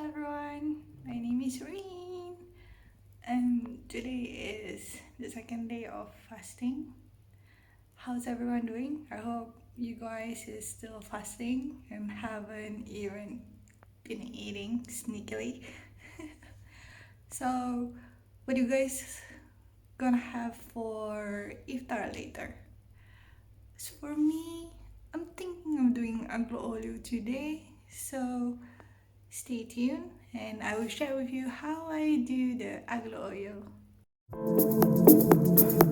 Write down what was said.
everyone, my name is Rain, and today is the second day of fasting. How's everyone doing? I hope you guys is still fasting and haven't even been eating sneakily. So, what you guys gonna have for iftar later? As for me, I'm thinking of doing Aglio Olio today, so stay tuned and I will share with you how I do the Aglio Olio.